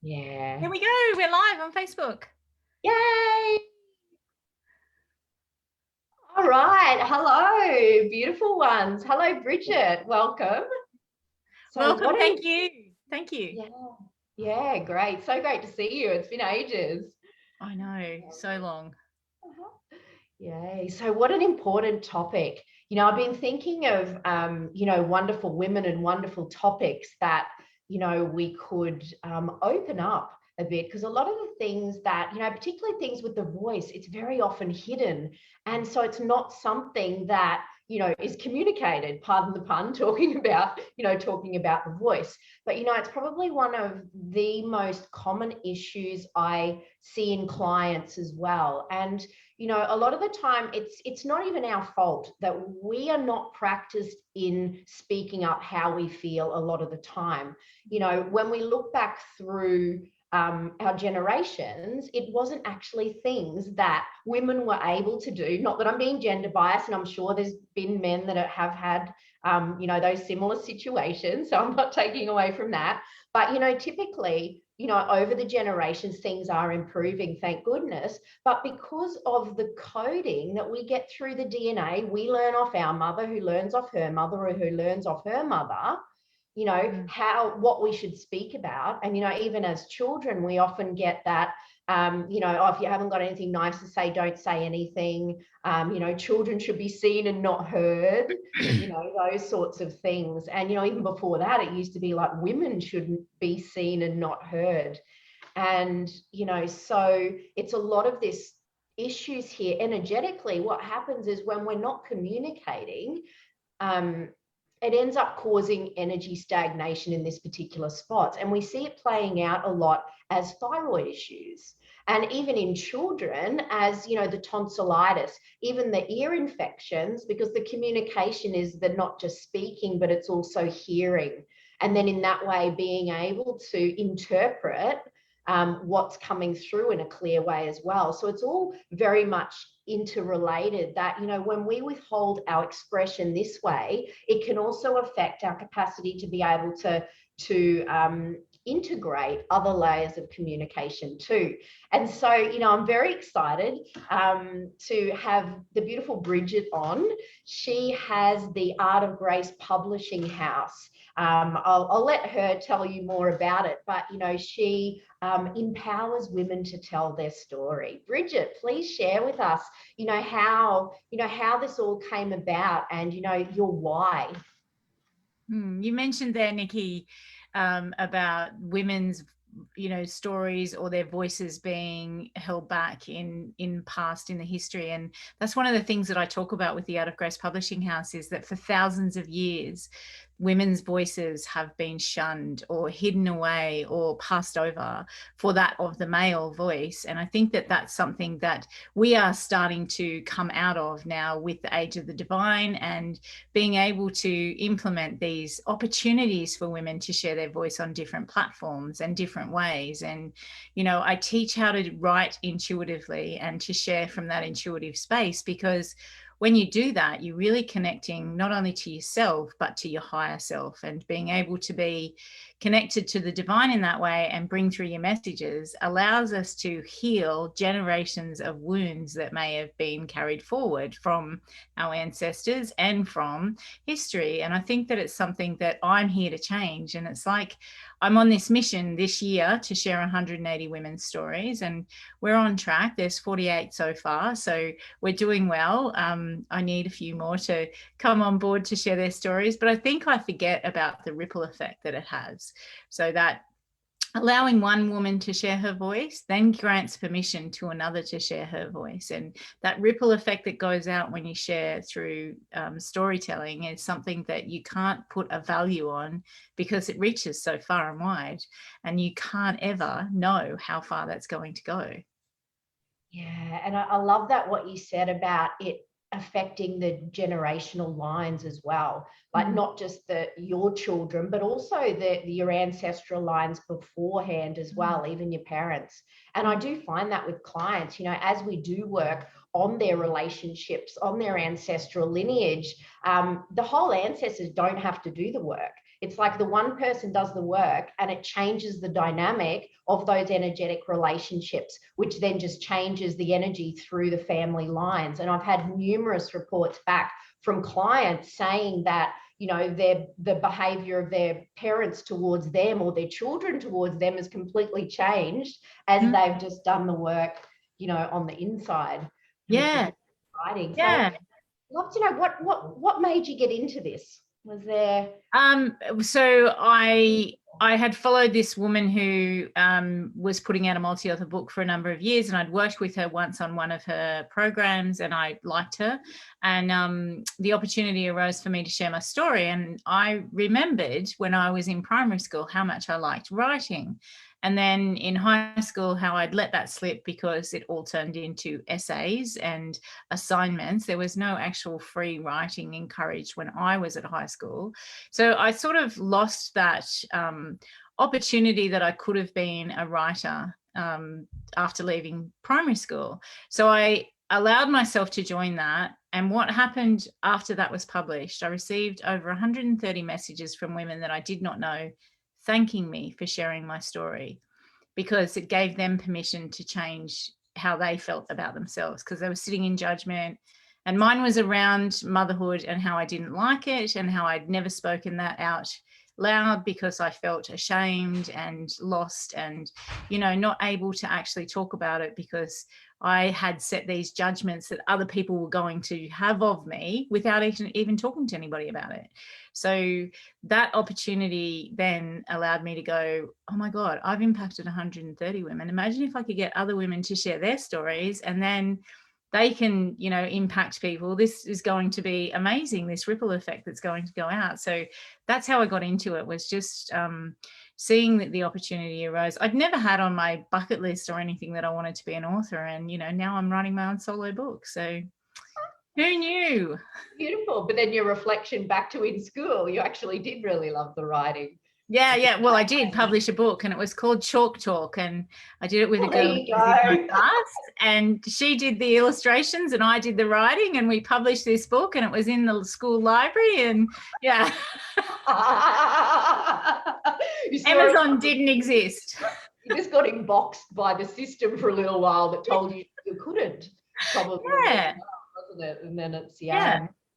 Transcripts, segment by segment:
Yeah. Here we go. We're live on Facebook. Yay! All right. Hello, beautiful ones. Hello, Brigid. Welcome. Welcome. Thank you. Thank you. Yeah, great. So great to see you. It's been ages. I know, so long. Yay. So what an important topic. I've been thinking of, wonderful women and wonderful topics that, we could open up a bit, because a lot of the things that, particularly things with the voice, it's very often hidden. And so it's not something that, is communicated, pardon the pun, talking about the voice. But, it's probably one of the most common issues I see in clients as well. And, a lot of the time it's not even our fault that we are not practiced in speaking up how we feel a lot of the time. When we look back through our generations, it wasn't actually things that women were able to do. Not that I'm being gender biased, and I'm sure there's been men that have had, those similar situations. So I'm not taking away from that. But, typically, over the generations, things are improving, thank goodness. But because of the coding that we get through the DNA, we learn off our mother, who learns off her mother, or who learns off her mother, what we should speak about. And, even as children, we often get that, oh, if you haven't got anything nice to say, don't say anything. Children should be seen and not heard, those sorts of things. And, even before that, it used to be like women shouldn't be seen and not heard. And, so it's a lot of this issues here energetically. What happens is when we're not communicating, it ends up causing energy stagnation in this particular spot. And we see it playing out a lot as thyroid issues. And even in children, as the tonsillitis, even the ear infections, because the communication is the not just speaking, but it's also hearing. And then in that way, being able to interpret what's coming through in a clear way as well. So it's all very much interrelated, that, when we withhold our expression this way, it can also affect our capacity to be able to integrate other layers of communication too. And so, I'm very excited to have the beautiful Brigid on. She has the Art of Grace Publishing House. I'll let her tell you more about it, but she empowers women to tell their story. Brigid, please share with us, how this all came about, and your why. You mentioned there, Nikki, about women's stories or their voices being held back in past in the history. And that's one of the things that I talk about with the Art of Grace Publishing House, is that for thousands of years, women's voices have been shunned or hidden away or passed over for that of the male voice. And I think that that's something that we are starting to come out of now with the age of the divine, and being able to implement these opportunities for women to share their voice on different platforms and different ways. And, I teach how to write intuitively and to share from that intuitive space, because when you do that, you're really connecting not only to yourself, but to your higher self, and being able to be connected to the divine in that way and bring through your messages allows us to heal generations of wounds that may have been carried forward from our ancestors and from history. And I think that it's something that I'm here to change. And it's like, I'm on this mission this year to share 180 women's stories, and we're on track. There's 48 so far, so we're doing well. I need a few more to come on board to share their stories, but I think I forget about the ripple effect that it has. So that allowing one woman to share her voice then grants permission to another to share her voice. And that ripple effect that goes out when you share through storytelling is something that you can't put a value on, because it reaches so far and wide, and you can't ever know how far that's going to go. Yeah, and I love that, what you said about it affecting the generational lines as well, like not just your children, but also your ancestral lines beforehand as well, even your parents. And I do find that with clients, as we do work on their relationships, on their ancestral lineage, the whole ancestors don't have to do the work. It's like the one person does the work and it changes the dynamic of those energetic relationships, which then just changes the energy through the family lines. And I've had numerous reports back from clients saying that, you know, the behavior of their parents towards them or their children towards them has completely changed as they've just done the work, you know, on the inside. Yeah. Exciting. Yeah. So I'd love to know what made you get into this? Was there so I had followed this woman who was putting out a multi-author book for a number of years, and I'd worked with her once on one of her programs, and I liked her, and the opportunity arose for me to share my story. And I remembered when I was in primary school how much I liked writing, and then in high school how I'd let that slip because it all turned into essays and assignments. There was no actual free writing encouraged when I was at high school. So I sort of lost that opportunity that I could have been a writer after leaving primary school. So I allowed myself to join that. And what happened after that was published, I received over 130 messages from women that I did not know, thanking me for sharing my story, because it gave them permission to change how they felt about themselves, because they were sitting in judgment. And mine was around motherhood and how I didn't like it and how I'd never spoken that out loud because I felt ashamed and lost and, you know, not able to actually talk about it because I had set these judgments that other people were going to have of me without even talking to anybody about it. So that opportunity then allowed me to go, oh my God, I've impacted 130 women. Imagine if I could get other women to share their stories, and then they can, you know, impact people. This is going to be amazing, this ripple effect that's going to go out. So that's how I got into it, was just seeing that the opportunity arose. I'd never had on my bucket list or anything that I wanted to be an author. And, you know, now I'm writing my own solo book. So who knew? Beautiful. But then your reflection back to in school, you actually did really love the writing. Yeah. Well, I did publish a book, and it was called Chalk Talk, and I did it with a girl in my class, and she did the illustrations and I did the writing, and we published this book, and it was in the school library. And yeah. Amazon didn't exist. You just got inboxed by the system for a little while that told you you couldn't, probably. Yeah. Wasn't it? And then it's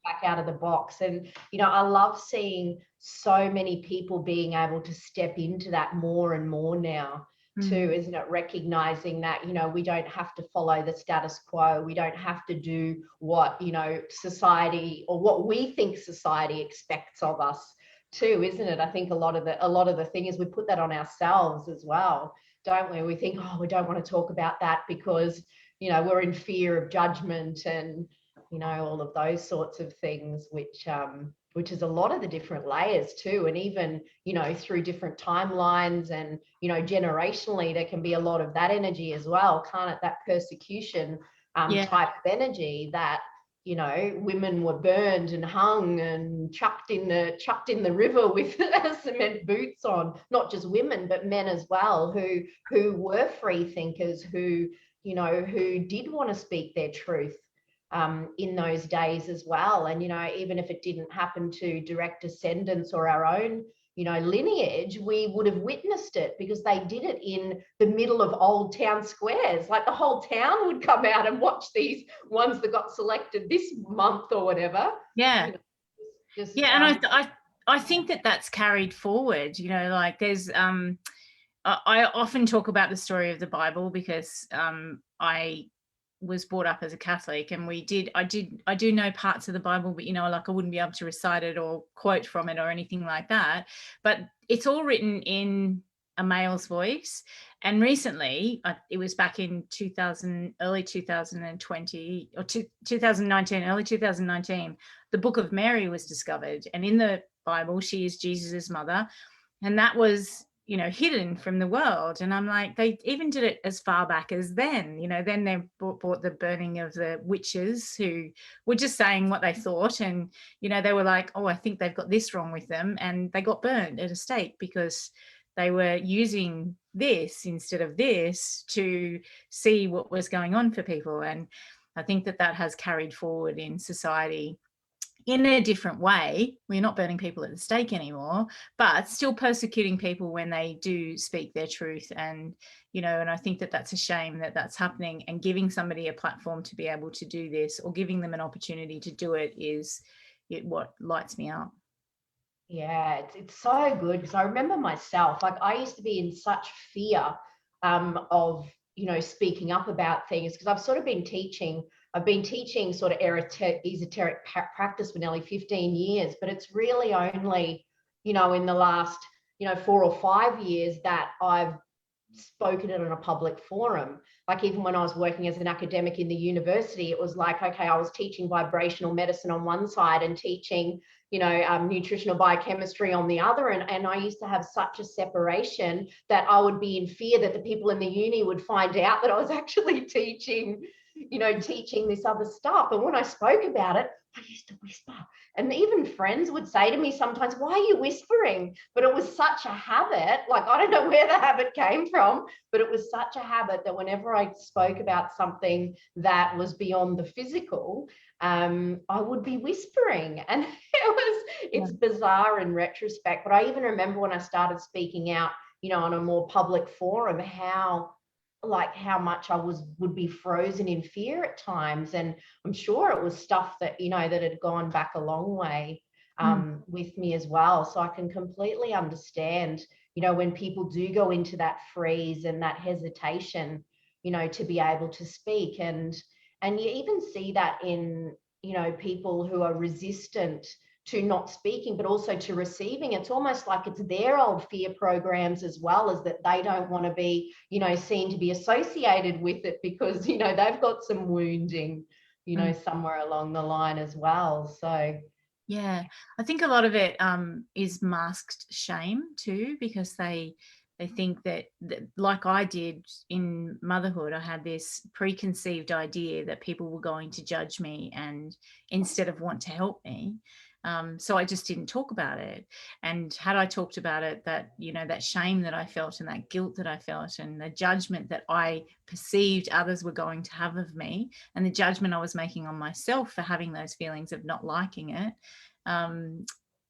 back out of the box. And, you know, I love seeing so many people being able to step into that more and more now too, isn't it? Recognizing that, you know, we don't have to follow the status quo. We don't have to do what, you know, society or what we think society expects of us too, isn't it? I think a lot of the thing is we put that on ourselves as well, don't we? We think, oh, we don't want to talk about that because, you know, we're in fear of judgment and, you know, all of those sorts of things, which is a lot of the different layers too. And even, you know, through different timelines and, you know, generationally, there can be a lot of that energy as well, can't it? That persecution type of energy that, you know, women were burned and hung and chucked in the river with cement boots on, not just women, but men as well, who were free thinkers, who, you know, who did want to speak their truth in those days as well. And, you know, even if it didn't happen to direct descendants or our own, you know, lineage, we would have witnessed it because they did it in the middle of old town squares. Like the whole town would come out and watch these ones that got selected this month or whatever. Yeah. You know, and I think that that's carried forward, you know, like there's I often talk about the story of the Bible because I was brought up as a Catholic, and I do know parts of the Bible, but, you know, like I wouldn't be able to recite it or quote from it or anything like that. But it's all written in a male's voice. And recently, it was back in early 2020 or 2019, early 2019, the Book of Mary was discovered. And in the Bible, she is Jesus's mother. And that was, you know, hidden from the world. And I'm like, they even did it as far back as then, you know, then they brought the burning of the witches who were just saying what they thought. And, you know, they were like, oh, I think they've got this wrong with them. And they got burned at a stake because they were using this instead of this to see what was going on for people. And I think that has carried forward in society. in a different way. We're not burning people at the stake anymore, but still persecuting people when they do speak their truth. And, you know, and I think that that's a shame that that's happening, and giving somebody a platform to be able to do this, or giving them an opportunity to do it, is what lights me up. Yeah, it's so good, because I remember myself, like I used to be in such fear of, you know, speaking up about things, because I've been teaching sort of esoteric practice for nearly 15 years, but it's really only, you know, in the last, you know, 4 or 5 years that I've spoken it in a public forum. Like even when I was working as an academic in the university, it was like, okay, I was teaching vibrational medicine on one side and teaching, you know, nutritional biochemistry on the other. And I used to have such a separation that I would be in fear that the people in the uni would find out that I was actually teaching, you know, teaching this other stuff. And when I spoke about it, I used to whisper. And even friends would say to me sometimes, why are you whispering? But it was such a habit. Like, I don't know where the habit came from, but it was such a habit that whenever I spoke about something that was beyond the physical, I would be whispering. And it's bizarre in retrospect. But I even remember when I started speaking out, you know, on a more public forum, how much I would be frozen in fear at times. And I'm sure it was stuff that, you know, that had gone back a long way with me as well. So I can completely understand, you know, when people do go into that freeze and that hesitation, you know, to be able to speak. And you even see that in, you know, people who are resistant to not speaking, but also to receiving. It's almost like it's their old fear programs as well, as that they don't want to be, you know, seen to be associated with it, because, you know, they've got some wounding, you know, somewhere along the line as well. So yeah, I think a lot of it is masked shame too, because they think that, like I did in motherhood, I had this preconceived idea that people were going to judge me and instead of want to help me. So I just didn't talk about it. And had I talked about it, that, you know, that shame that I felt and that guilt that I felt and the judgment that I perceived others were going to have of me, and the judgment I was making on myself for having those feelings of not liking it,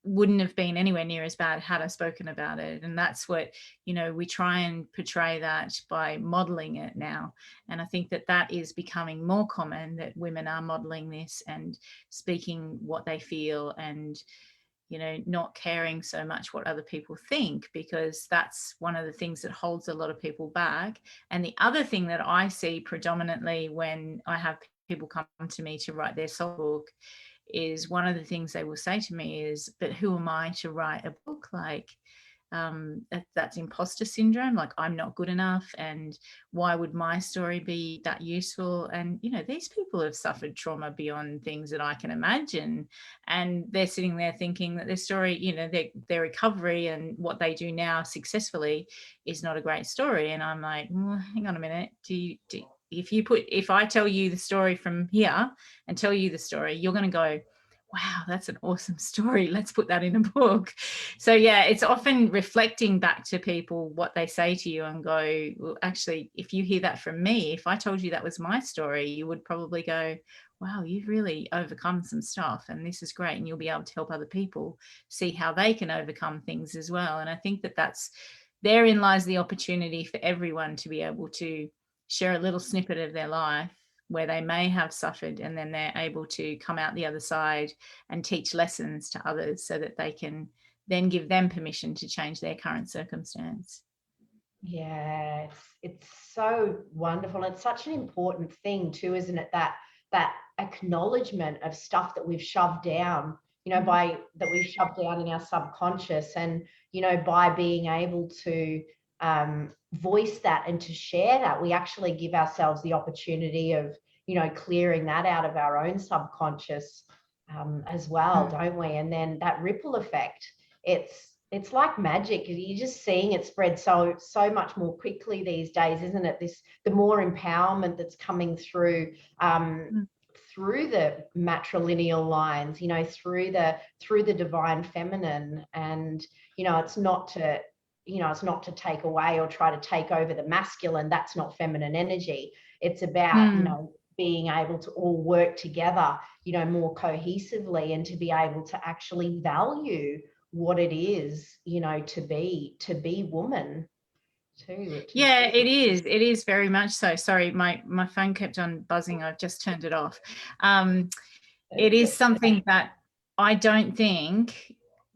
wouldn't have been anywhere near as bad had I spoken about it. And that's what, you know, we try and portray that by modeling it now. And I think that that is becoming more common, that women are modeling this and speaking what they feel, and, you know, not caring so much what other people think, because that's one of the things that holds a lot of people back. And the other thing that I see predominantly when I have people come to me to write their soul book is, one of the things they will say to me is, but who am I to write a book? Like, that's imposter syndrome. Like, I'm not good enough, and why would my story be that useful? And, you know, these people have suffered trauma beyond things that I can imagine, and they're sitting there thinking that their story, you know, their recovery and what they do now successfully is not a great story. And I'm like, well, hang on a minute, if I tell you the story from here and tell you the story, you're going to go, wow, that's an awesome story. Let's put that in a book. So yeah, it's often reflecting back to people what they say to you and go, well, actually, if you hear that from me, if I told you that was my story, you would probably go, wow, you've really overcome some stuff and this is great. And you'll be able to help other people see how they can overcome things as well. And I think that therein lies the opportunity for everyone to be able to share a little snippet of their life where they may have suffered, and then they're able to come out the other side and teach lessons to others so that they can then give them permission to change their current circumstance. yeah, it's so wonderful. It's such an important thing too, isn't it? That acknowledgement of stuff that we've shoved down, you know, that we've shoved down in our subconscious, and, you know, by being able to voice that and to share that, we actually give ourselves the opportunity of, you know, clearing that out of our own subconscious as well, don't we? And then that ripple effect, it's like magic. You're just seeing it spread so much more quickly these days, isn't it? The more empowerment that's coming through through the matrilineal lines, you know, through the divine feminine. And, you know, it's not to take away or try to take over the masculine. That's not feminine energy. It's about, you know, being able to all work together more cohesively, and to be able to actually value what it is, to be woman too, which is Yeah, it is. It is very much so. Sorry, my phone kept on buzzing. I've just turned it off. It is something that I don't think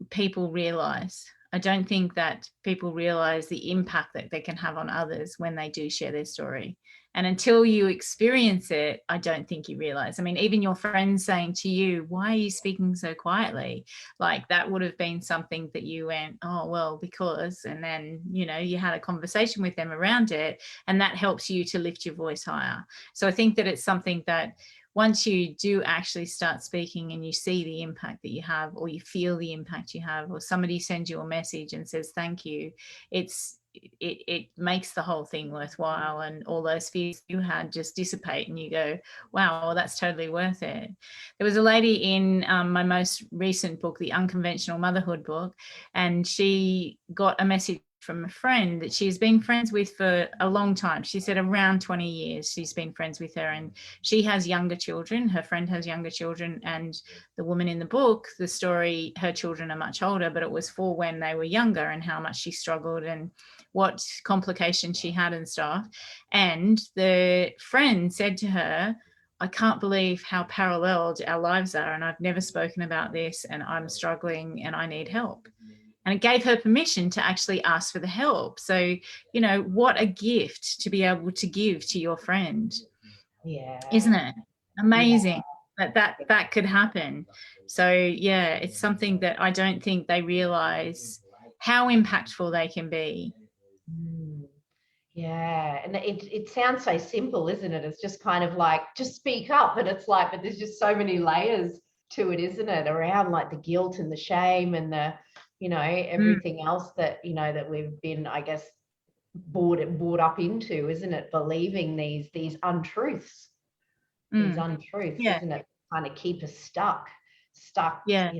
people realize. I don't think that people realize the impact that they can have on others when they do share their story. And until you experience it, I don't think you realize. I mean, even your friends saying to you, why are you speaking so quietly? Like, that would have been something that you went, oh, well, because, and then, you had a conversation with them around it, and that helps you to lift your voice higher. So I think that it's something that once you do actually start speaking and you see the impact that you have, or you feel the impact you have, or somebody sends you a message and says thank you, it makes the whole thing worthwhile, and all those fears you had just dissipate, and you go, wow, well, that's totally worth it. There was a lady in my most recent book, the Unconventional Motherhood book, and she got a message from a friend that she's been friends with for a long time. She said around 20 years she's been friends with her, and she has younger children. Her friend has younger children, and the woman in the book, the story, her children are much older, but it was for when they were younger and how much she struggled and what complications she had and stuff. And the friend said to her, I can't believe how paralleled our lives are, and I've never spoken about this, and I'm struggling and I need help. And it gave her permission to actually ask for the help. So, what a gift to be able to give to your friend. Yeah. Isn't it? Amazing that could happen. So, yeah, it's something that I don't think they realize how impactful they can be. Yeah, and it sounds so simple, isn't it? It's just kind of like, just speak up, and it's like, but there's just so many layers to it, isn't it? Around like the guilt and the shame and the, everything else that, that we've been, I guess, brought up into, isn't it? Believing these untruths, Yeah. isn't it? Kind of keep us stuck, Yeah.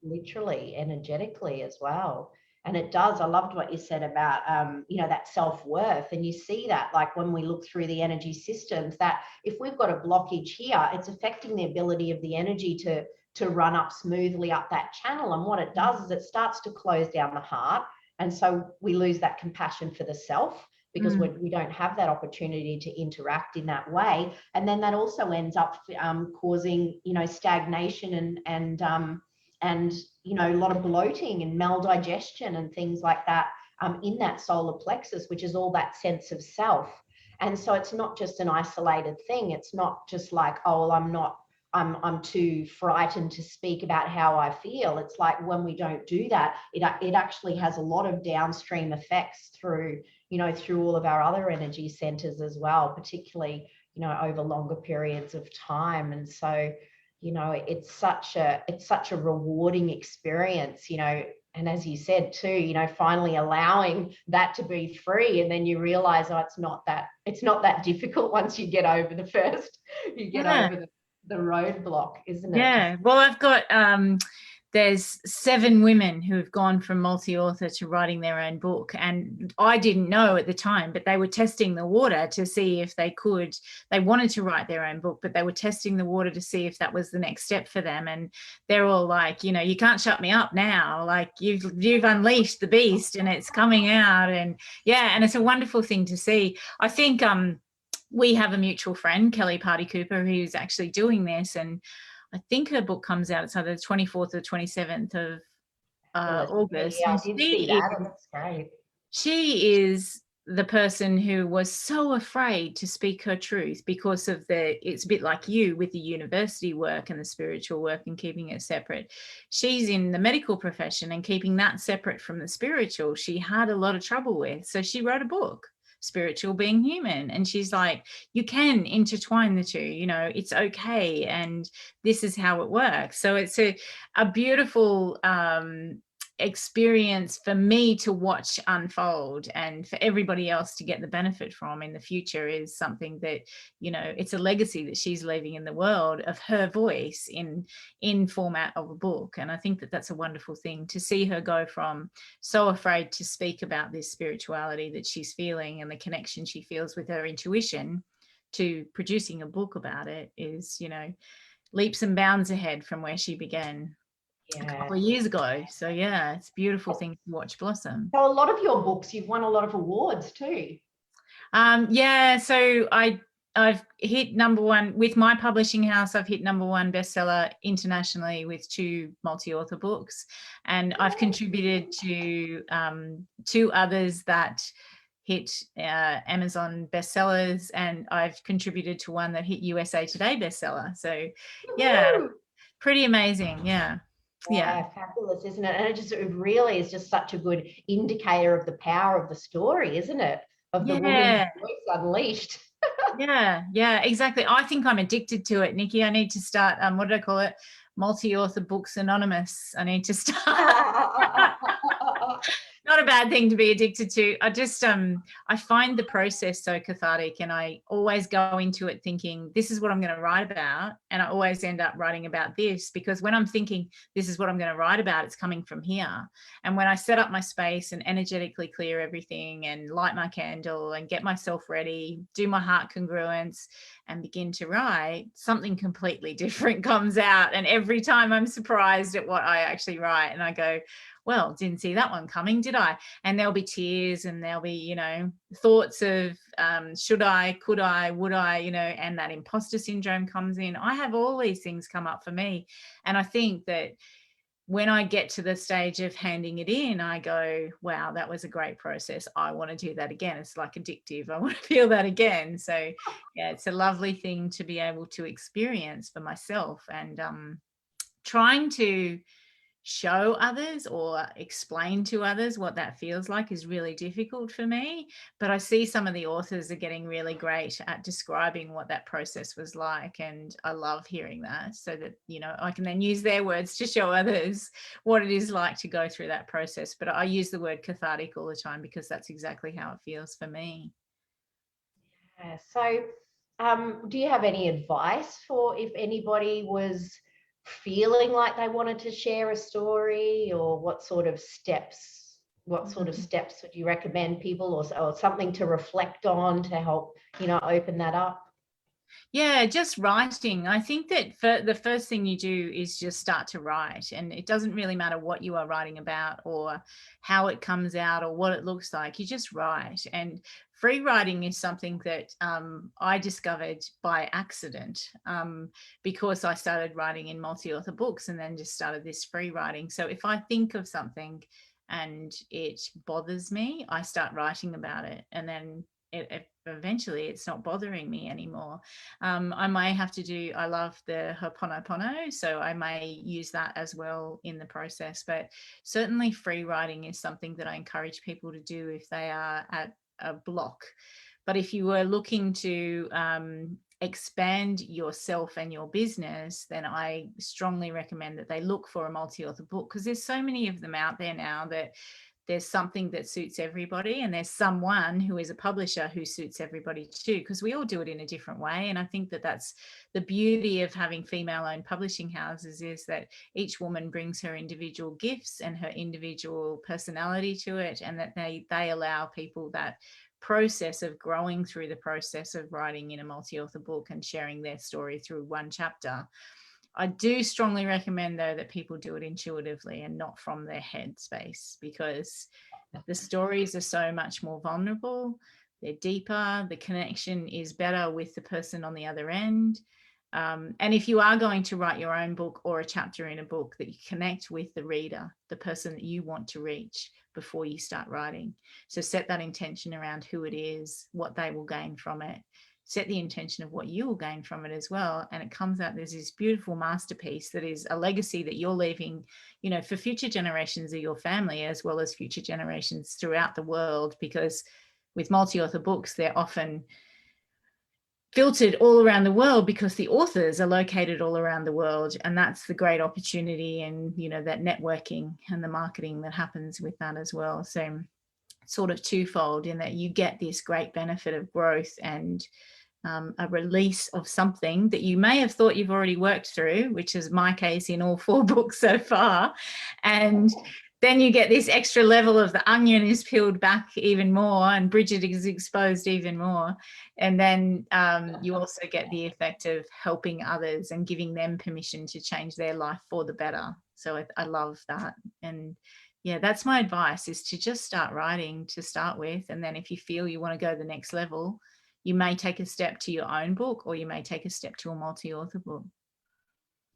literally, energetically as well. And it does. I loved what you said about, that self-worth. And you see that, like, when we look through the energy systems, that if we've got a blockage here, it's affecting the ability of the energy to run up smoothly up that channel. And what it does is it starts to close down the heart. And so we lose that compassion for the self, because we don't have that opportunity to interact in that way. And then that also ends up causing, stagnation and a lot of bloating and maldigestion and things like that in that solar plexus, which is all that sense of self. And so it's not just an isolated thing. It's not just like, oh, well, I'm too frightened to speak about how I feel. It's like, when we don't do that, it actually has a lot of downstream effects through all of our other energy centers as well, particularly, over longer periods of time. And so, it's such a rewarding experience, and as you said too, finally allowing that to be free. And then you realize, oh, it's not that difficult once you get over over the roadblock, isn't it? Yeah. Well, I've got there's 7 women who have gone from multi-author to writing their own book, and I didn't know at the time, but they were testing the water to see if they wanted to write their own book, but they were testing the water to see if that was the next step for them. And they're all like, you can't shut me up now, like you've unleashed the beast and it's coming out. And yeah, and it's a wonderful thing to see. I think we have a mutual friend, Kelly Party Cooper, who's actually doing this, and I think her book comes out, it's either the 24th or 27th of August. Yeah, And I did see that. That's great. she is the person who was so afraid to speak her truth because of it's a bit like you with the university work and the spiritual work and keeping it separate. She's in the medical profession, and keeping that separate from the spiritual, she had a lot of trouble with. So she wrote a book, Spiritual Being Human, and she's like, you can intertwine the two, it's okay, and this is how it works. So it's a beautiful experience for me to watch unfold, and for everybody else to get the benefit from in the future. Is something that, it's a legacy that she's leaving in the world of her voice in format of a book. And I think that that's a wonderful thing to see her go from so afraid to speak about this spirituality that she's feeling and the connection she feels with her intuition, to producing a book about it. Is leaps and bounds ahead from where she began a Yeah. couple of years ago. So yeah, it's a beautiful thing to watch blossom. So a lot of your books, you've won a lot of awards too. Yeah, so I've hit #1 with my publishing house. I've hit #1 bestseller internationally with 2 multi-author books, and I've contributed to 2 others that hit Amazon bestsellers, and I've contributed to one that hit USA Today bestseller. So yeah, pretty amazing. Yeah. Yeah, fabulous, isn't it? And it really is just such a good indicator of the power of the story, isn't it? Of the woman's voice unleashed. Yeah, exactly. I think I'm addicted to it, Nikki. I need to start, what did I call it? Multi-author books anonymous. I need to start. Not a bad thing to be addicted to. I just I find the process so cathartic, and I always go into it thinking this is what I'm going to write about, and I always end up writing about this, because when I'm thinking this is what I'm going to write about, it's coming from here. And when I set up my space and energetically clear everything and light my candle and get myself ready, do my heart congruence and begin to write, something completely different comes out. And every time I'm surprised at what I actually write, and I go, well, didn't see that one coming, did I? And there'll be tears, and there'll be, thoughts of should I, could I, would I, and that imposter syndrome comes in. I have all these things come up for me. And I think that when I get to the stage of handing it in, I go, wow, that was a great process. I want to do that again. It's like addictive. I want to feel that again. So yeah, it's a lovely thing to be able to experience for myself. And trying to show others or explain to others what that feels like is really difficult for me. But I see some of the authors are getting really great at describing what that process was like, and I love hearing that, so that I can then use their words to show others what it is like to go through that process. But I use the word cathartic all the time because that's exactly how it feels for me. Yeah. So do you have any advice for if anybody was feeling like they wanted to share a story, or what sort of steps would you recommend people, or something to reflect on to help open that up? Yeah, just writing. I think that for the first thing you do is just start to write, and it doesn't really matter what you are writing about or how it comes out or what it looks like. You just write. And free writing is something that I discovered by accident, because I started writing in multi-author books and then just started this free writing. So if I think of something and it bothers me, I start writing about it, and then eventually it's not bothering me anymore. I may have to do, I love the Ho'oponopono, so I may use that as well in the process. But certainly free writing is something that I encourage people to do if they are at a block. But if you were looking to expand yourself and your business, then I strongly recommend that they look for a multi-author book, because there's so many of them out there now that there's something that suits everybody, and there's someone who is a publisher who suits everybody too, because we all do it in a different way. And I think that that's the beauty of having female-owned publishing houses, is that each woman brings her individual gifts and her individual personality to it, and that they allow people that process of growing through the process of writing in a multi-author book and sharing their story through one chapter. I do strongly recommend, though, that people do it intuitively and not from their head space, because the stories are so much more vulnerable. They're deeper. The connection is better with the person on the other end. And if you are going to write your own book or a chapter in a book, that you connect with the reader, the person that you want to reach, before you start writing. So set that intention around who it is, what they will gain from it. Set the intention of what you will gain from it as well. And it comes out, there's this beautiful masterpiece that is a legacy that you're leaving, for future generations of your family, as well as future generations throughout the world. Because with multi-author books, they're often filtered all around the world because the authors are located all around the world. And that's the great opportunity, and, that networking and the marketing that happens with that as well. So sort of twofold, in that you get this great benefit of growth and a release of something that you may have thought you've already worked through, which is my case in all 4 books so far. And then you get this extra level of the onion is peeled back even more, and Brigid is exposed even more. And then you also get the effect of helping others and giving them permission to change their life for the better. So I love that. And yeah, that's my advice, is to just start writing to start with. And then if you feel you want to go the next level, you may take a step to your own book, or you may take a step to a multi-author book.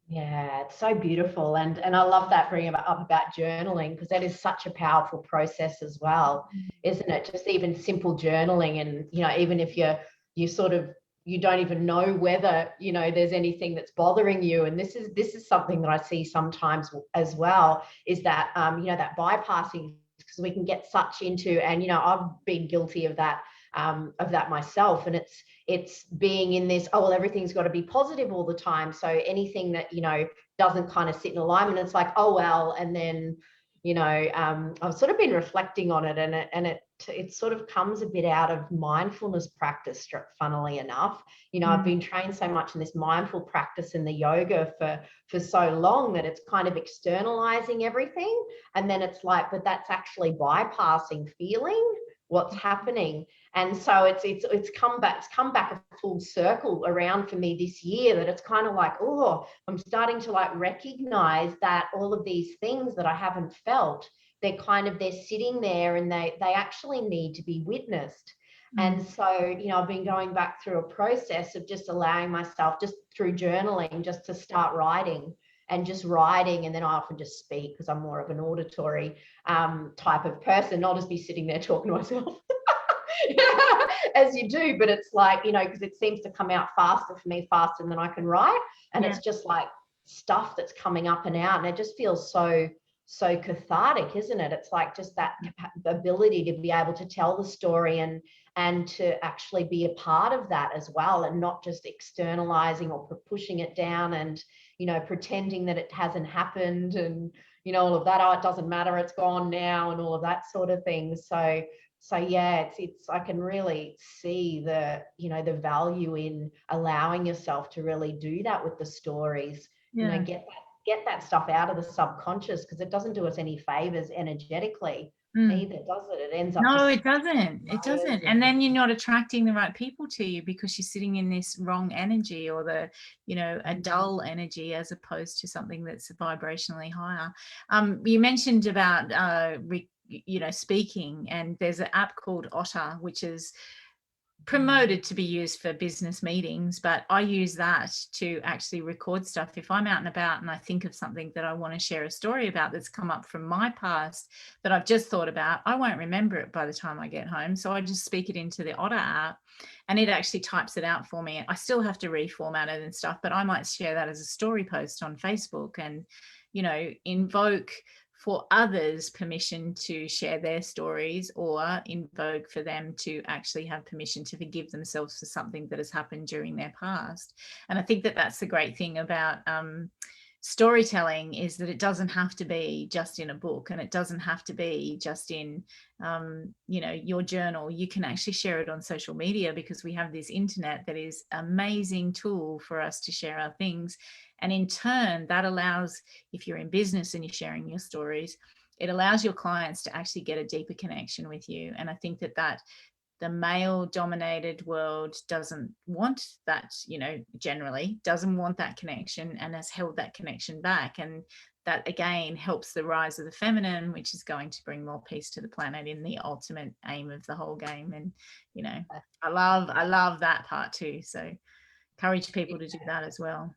Yeah, it's so beautiful. And I love that bringing up about journaling, because that is such a powerful process as well, isn't it? Just even simple journaling, and, you know, even if you sort of, you don't even know whether, you know, there's anything that's bothering you. And this is something that I see sometimes as well, is that, you know, that bypassing, because we can get such into, and, you know, I've been guilty of that myself. And it's being in this, oh, well, everything's got to be positive all the time. So anything that, you know, doesn't kind of sit in alignment, it's like, oh, well. And then, you know, I've sort of been reflecting on it, and it sort of comes a bit out of mindfulness practice, funnily enough. You know, I've been trained so much in this mindful practice in the yoga for so long, that it's kind of externalizing everything. And then it's like, but that's actually bypassing feeling what's happening. And so it's come back a full circle around for me this year, that it's kind of like, oh, I'm starting to like recognize that all of these things that I haven't felt, they're sitting there, and they actually need to be witnessed. And so, you know, I've been going back through a process of just allowing myself, just through journaling, just to start writing. And just writing, and then I often just speak, because I'm more of an auditory type of person. I'll just be sitting there talking to myself. As you do, but it's like, you know, because it seems to come out faster for me, faster than I can write. And it's just like stuff that's coming up and out, and it just feels so cathartic, isn't it? It's like just that ability to be able to tell the story, and to actually be a part of that as well, and not just externalizing or pushing it down, and, you know, pretending that it hasn't happened, and, you know, all of that, oh, it doesn't matter, it's gone now, and all of that sort of thing. So yeah, it's I can really see the, you know, the value in allowing yourself to really do that with the stories. You know, get that stuff out of the subconscious, because it doesn't do us any favors energetically either, does it? It ends up No, it doesn't. And And then you're not attracting the right people to you, because you're sitting in this wrong energy, or the, you know, a dull energy, as opposed to something that's vibrationally higher. You mentioned about you know, speaking, and there's an app called Otter, which is promoted to be used for business meetings, but I use that to actually record stuff. If I'm out and about and I think of something that I want to share a story about that's come up from my past that I've just thought about, I won't remember it by the time I get home. So I just speak it into the Otter app, and it actually types it out for me. I still have to reformat it and stuff, but I might share that as a story post on Facebook, and, you know, invoke for others permission to share their stories, or invoke for them to actually have permission to forgive themselves for something that has happened during their past. And I think that that's the great thing about storytelling, is that it doesn't have to be just in a book, and it doesn't have to be just in you know, your journal. You can actually share it on social media, because we have this internet that is an amazing tool for us to share our things. And in turn, that allows, if you're in business and you're sharing your stories, it allows your clients to actually get a deeper connection with you. And I think that the male dominated world doesn't want that, you know, generally doesn't want that connection, and has held that connection back. And that again helps the rise of the feminine, which is going to bring more peace to the planet, in the ultimate aim of the whole game. And, you know, I love that part too. So encourage people to do that as well.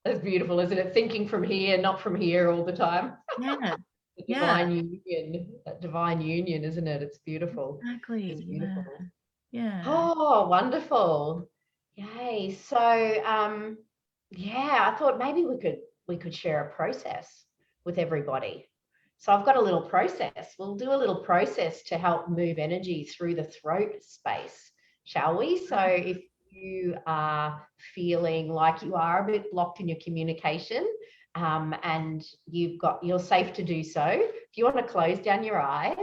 that's beautiful, isn't it? Thinking from here, not from here all the time. Yeah. The divine union, isn't it? It's beautiful. Exactly. It's beautiful. Yeah. Oh, wonderful. Yay. So yeah, I thought maybe we could share a process with everybody. So I've got a little process. We'll do a little process to help move energy through the throat space, shall we? So if you are feeling like you are a bit blocked in your communication, and you're safe to do so, if you want to close down your eyes,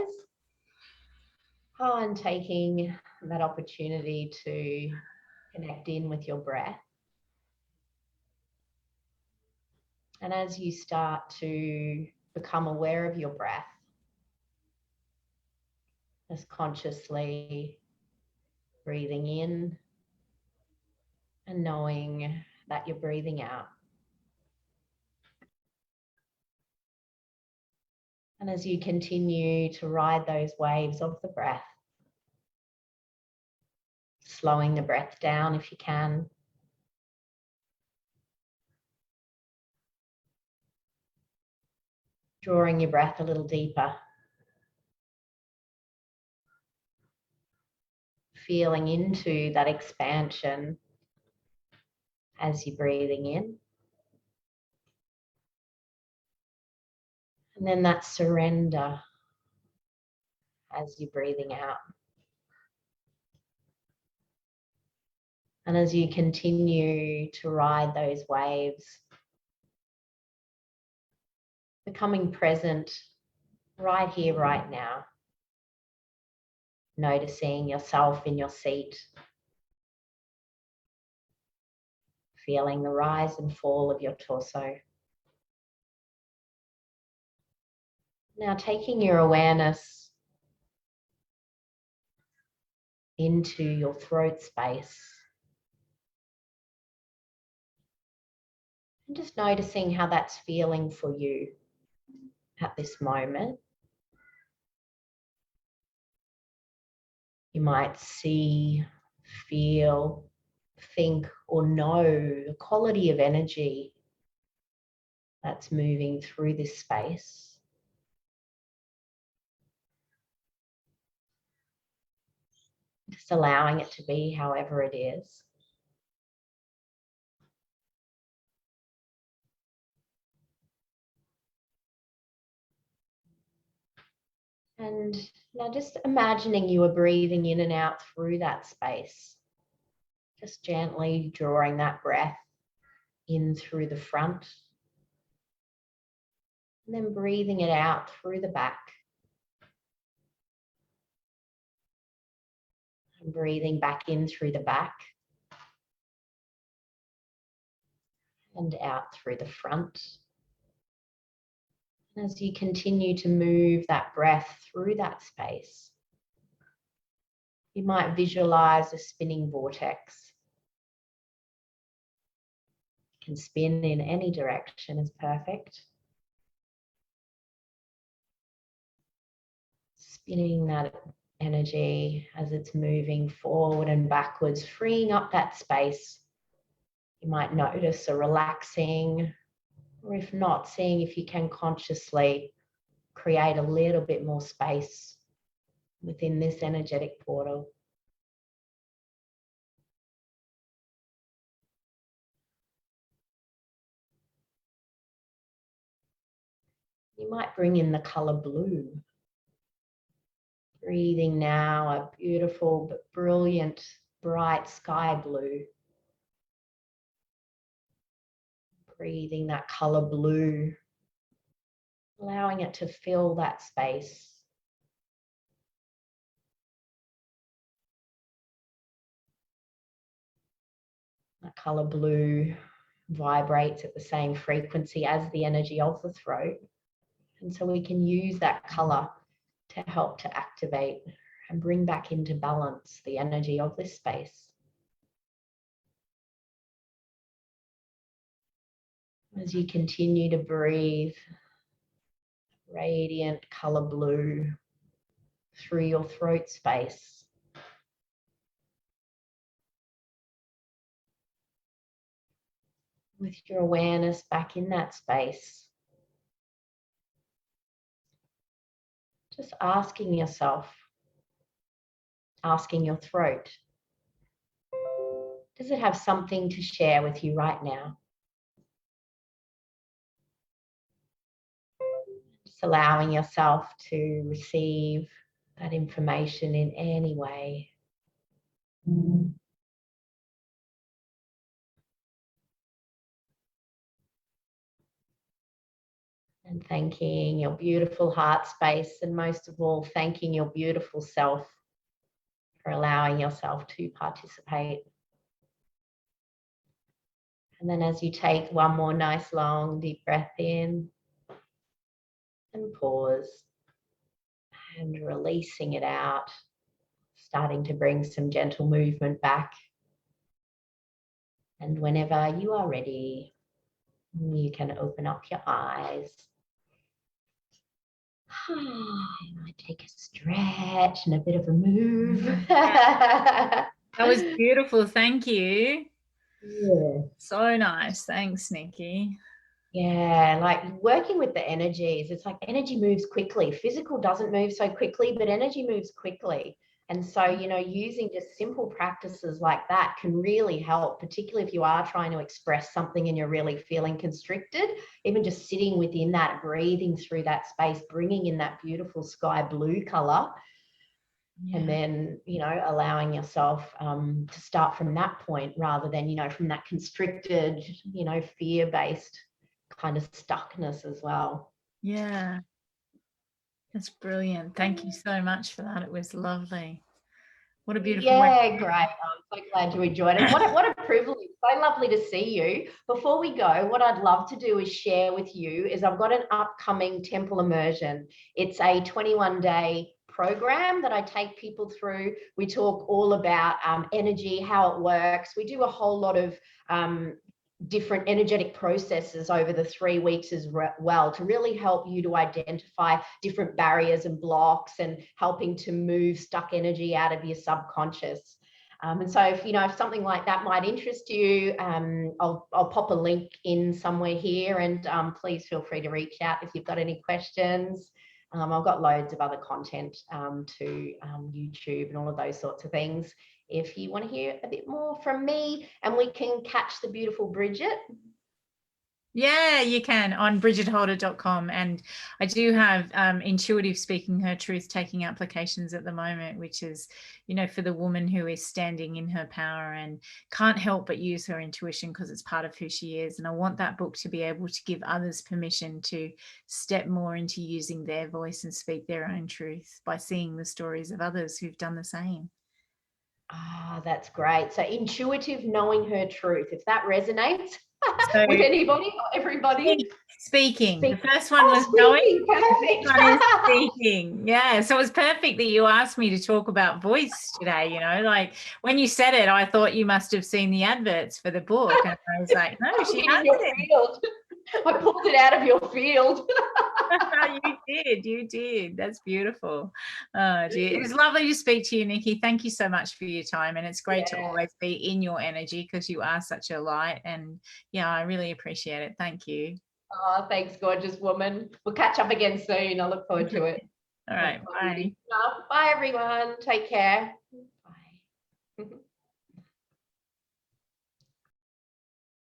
and taking that opportunity to connect in with your breath. And as you start to become aware of your breath, Just consciously breathing in and knowing that you're breathing out. And as you continue to ride those waves of the breath, slowing the breath down if you can. Drawing your breath a little deeper. Feeling into that expansion as you're breathing in. And then that surrender as you're breathing out. And as you continue to ride those waves, becoming present right here, right now. Noticing yourself in your seat. Feeling the rise and fall of your torso. Now taking your awareness into your throat space. And just noticing how that's feeling for you at this moment. You might see, feel, think, or know the quality of energy that's moving through this space. Just allowing it to be however it is. And now just imagining you are breathing in and out through that space. Just gently drawing that breath in through the front. And then breathing it out through the back. And breathing back in through the back. And out through the front. And as you continue to move that breath through that space, you might visualize a spinning vortex. It can spin in any direction is perfect. Spinning that energy as it's moving forward and backwards, freeing up that space. You might notice a relaxing, or if not, seeing if you can consciously create a little bit more space within this energetic portal. You might bring in the color blue. Breathing now a beautiful but brilliant, bright sky blue. Breathing that color blue, allowing it to fill that space. That color blue vibrates at the same frequency as the energy of the throat. And so we can use that color to help to activate and bring back into balance the energy of this space. As you continue to breathe, radiant color blue through your throat space. With your awareness back in that space. Just asking yourself, asking your throat, does it have something to share with you right now? Just allowing yourself to receive that information in any way. And thanking your beautiful heart space, and most of all, thanking your beautiful self for allowing yourself to participate. And then as you take one more nice long deep breath in and pause and releasing it out, starting to bring some gentle movement back. And whenever you are ready, you can open up your eyes. I take a stretch and a bit of a move. That was beautiful. Thank you. Yeah. So nice. Thanks, Nikki. Yeah, like working with the energies, it's like energy moves quickly. Physical doesn't move so quickly, but energy moves quickly. And so, you know, using just simple practices like that can really help, particularly if you are trying to express something and you're really feeling constricted. Even just sitting within that, breathing through that space, bringing in that beautiful sky blue color. Yeah. And then, you know, allowing yourself to start from that point rather than, you know, from that constricted, you know, fear-based kind of stuckness as well. Yeah, that's brilliant. Thank you so much for that. It was lovely. What a beautiful way. Great. I'm so glad you enjoyed it. What a privilege. So lovely to see you. Before we go, what I'd love to do is share with you is I've got an upcoming temple immersion. It's a 21-day program that I take people through. We talk all about energy, how it works. We do a whole lot of different energetic processes over the 3 weeks as well to really help you to identify different barriers and blocks and helping to move stuck energy out of your subconscious. And so if, you know, if something like that might interest you, I'll pop a link in somewhere here, and please feel free to reach out if you've got any questions. I've got loads of other content to YouTube and all of those sorts of things if you want to hear a bit more from me, and we can catch the beautiful Brigid. Yeah, you can on brigidholder.com. And I do have Intuitive Speaking Her Truth taking applications at the moment, which is, you know, for the woman who is standing in her power and can't help but use her intuition because it's part of who she is. And I want that book to be able to give others permission to step more into using their voice and speak their own truth by seeing the stories of others who've done the same. Ah, that's great. So Intuitive Knowing Her Truth, if that resonates so, with anybody or everybody. Speaking. The first one was speaking. Perfect. One is speaking. Yeah. So it was perfect that you asked me to talk about voice today. You know, like when you said it, I thought you must have seen the adverts for the book. And I was like, no, she hasn't. I pulled it out of your field. You did. That's beautiful. Oh, dear. It was lovely to speak to you, Nikki. Thank you so much for your time. And it's great to always be in your energy because you are such a light. And yeah, I really appreciate it. Thank you. Oh, thanks, gorgeous woman. We'll catch up again soon. I look forward to it. All right. Bye. Bye, everyone. Take care. Bye.